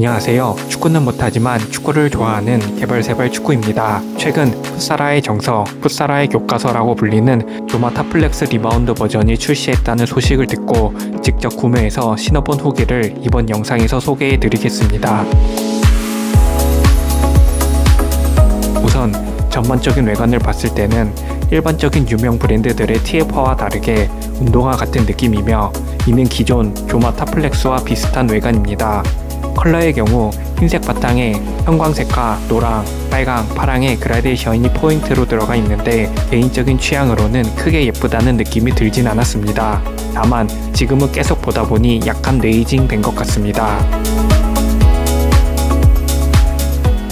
안녕하세요. 축구는 못하지만 축구를 좋아하는 개발세발 축구입니다. 최근 풋사라의 정서, 풋사라의 교과서라고 불리는 조마 탑플렉스 리바운드 버전이 출시했다는 소식을 듣고 직접 구매해서 신어본 후기를 이번 영상에서 소개해드리겠습니다. 우선 전반적인 외관을 봤을 때는 일반적인 유명 브랜드들의 TF와 다르게 운동화 같은 느낌이며 이는 기존 조마 탑플렉스와 비슷한 외관입니다. 컬러의 경우 흰색 바탕에 형광색과 노랑, 빨강, 파랑의 그라데이션이 포인트로 들어가 있는데 개인적인 취향으로는 크게 예쁘다는 느낌이 들진 않았습니다. 다만 지금은 계속 보다 보니 약간 레이징 된 것 같습니다.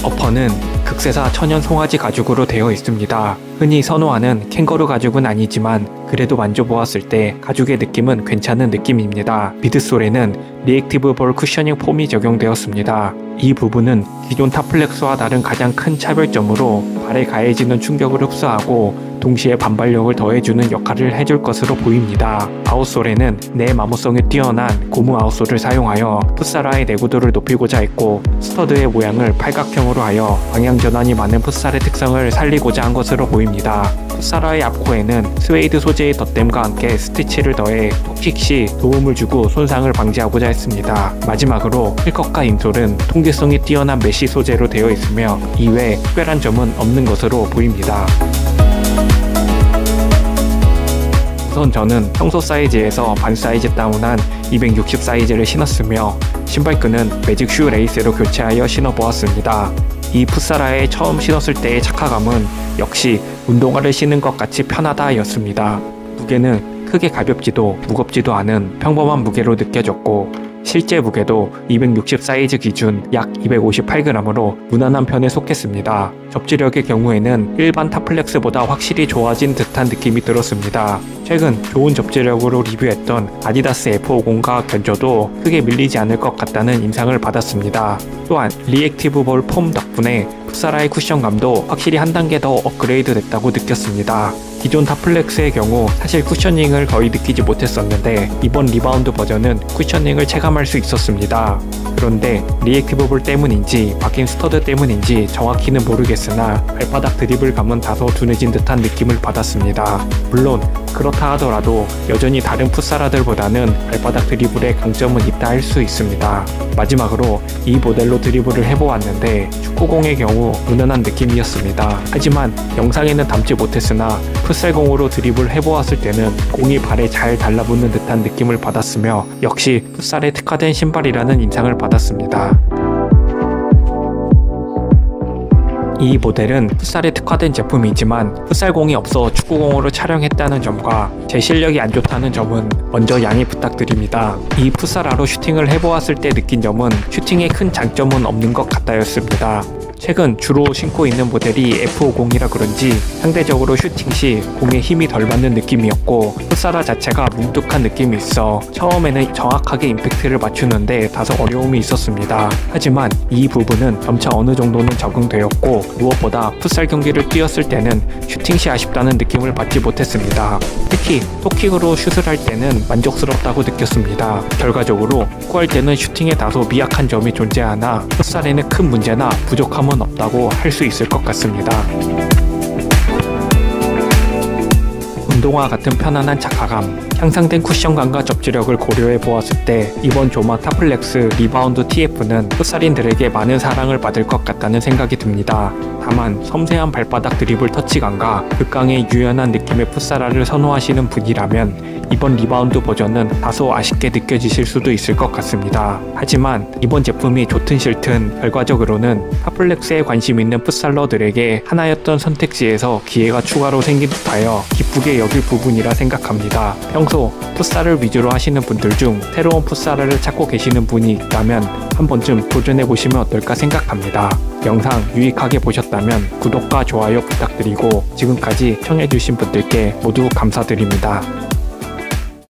어퍼는 극세사 천연 송아지 가죽으로 되어 있습니다. 흔히 선호하는 캥거루 가죽은 아니지만 그래도 만져보았을 때 가죽의 느낌은 괜찮은 느낌입니다. 미드솔에는 리액티브 볼 쿠셔닝 폼이 적용되었습니다. 이 부분은 기존 탑플렉스와 다른 가장 큰 차별점으로 발에 가해지는 충격을 흡수하고 동시에 반발력을 더해주는 역할을 해줄 것으로 보입니다. 아웃솔에는 내마모성이 뛰어난 고무 아웃솔을 사용하여 풋사라의 내구도를 높이고자 했고 스터드의 모양을 팔각형으로 하여 방향 전환이 많은 풋살의 특성을 살리고자 한 것으로 보입니다. 풋사라의 앞코에는 스웨이드 소재의 덧댐과 함께 스티치를 더해 톡킥 시 도움을 주고 손상을 방지하고자 했습니다. 마지막으로 힐컷과 인솔은 통기성이 뛰어난 메쉬 소재로 되어 있으며 이외에 특별한 점은 없는 것으로 보입니다. 우선 저는 평소 사이즈에서 반 사이즈 다운한 260 사이즈를 신었으며 신발끈은 매직 슈 레이스로 교체하여 신어보았습니다. 이 풋사라에 처음 신었을 때의 착화감은 역시 운동화를 신은 것 같이 편하다 였습니다. 무게는 크게 가볍지도 무겁지도 않은 평범한 무게로 느껴졌고 실제 무게도 260 사이즈 기준 약 258g으로 무난한 편에 속했습니다. 접지력의 경우에는 일반 탑플렉스보다 확실히 좋아진 듯한 느낌이 들었습니다. 최근 좋은 접지력으로 리뷰했던 아디다스 F50과 견줘도 크게 밀리지 않을 것 같다는 인상을 받았습니다. 또한 리액티브 볼 폼 덕분에 풋사라의 쿠션감도 확실히 한 단계 더 업그레이드 됐다고 느꼈습니다. 기존 탑플렉스의 경우 사실 쿠셔닝을 거의 느끼지 못했었는데 이번 리바운드 버전은 쿠셔닝을 체감할 수 있었습니다. 그런데 리액티브 볼 때문인지 바뀐 스터드 때문인지 정확히는 모르겠으나 발바닥 드리블감은 다소 둔해진 듯한 느낌을 받았습니다. 물론 그렇다 하더라도 여전히 다른 풋사라들보다는 발바닥 드리블에 강점은 있다 할 수 있습니다. 마지막으로 이 모델로 드리블을 해보았는데 축구공의 경우 무난한 느낌이었습니다. 하지만 영상에는 담지 못했으나 풋살공으로 드리블 해보았을 때는 공이 발에 잘 달라붙는 듯한 느낌을 받았으며 역시 풋살에 특화된 신발이라는 인상을 받았습니다. 이 모델은 풋살에 특화된 제품이지만 풋살공이 없어 축구공으로 촬영했다는 점과 제 실력이 안 좋다는 점은 먼저 양해 부탁드립니다. 이 풋사라로 슈팅을 해보았을 때 느낀 점은 슈팅에 큰 장점은 없는 것 같다였습니다. 최근 주로 신고 있는 모델이 F50이라 그런지 상대적으로 슈팅 시 공에 힘이 덜 받는 느낌이었고 풋사라 자체가 뭉툭한 느낌이 있어 처음에는 정확하게 임팩트를 맞추는데 다소 어려움이 있었습니다. 하지만 이 부분은 점차 어느 정도는 적응되었고 무엇보다 풋살 경기를 뛰었을 때는 슈팅 시 아쉽다는 느낌을 받지 못했습니다. 특히 톡킥으로 슛을 할 때는 만족스럽다고 느꼈습니다. 결과적으로 축구할 때는 슈팅에 다소 미약한 점이 존재하나 풋살에는 큰 문제나 부족함은 없다고 할 수 있을 것 같습니다. 운동화 같은 편안한 착화감, 향상된 쿠션감과 접지력을 고려해 보았을 때 이번 조마 탑플렉스 리바운드 TF는 풋살인들에게 많은 사랑을 받을 것 같다는 생각이 듭니다. 다만 섬세한 발바닥 드리블 터치감과 극강의 유연한 느낌의 풋사라를 선호하시는 분이라면 이번 리바운드 버전은 다소 아쉽게 느껴지실 수도 있을 것 같습니다. 하지만 이번 제품이 좋든 싫든 결과적으로는 탑플렉스에 관심 있는 풋살러들에게 하나였던 선택지에서 기회가 추가로 생긴 듯하여 기쁘게 여길 부분이라 생각합니다. 평소 풋살을 위주로 하시는 분들 중 새로운 풋사라를 찾고 계시는 분이 있다면 한 번쯤 도전해보시면 어떨까 생각합니다. 영상 유익하게 보셨다면 구독과 좋아요 부탁드리고 지금까지 시청해주신 분들께 모두 감사드립니다.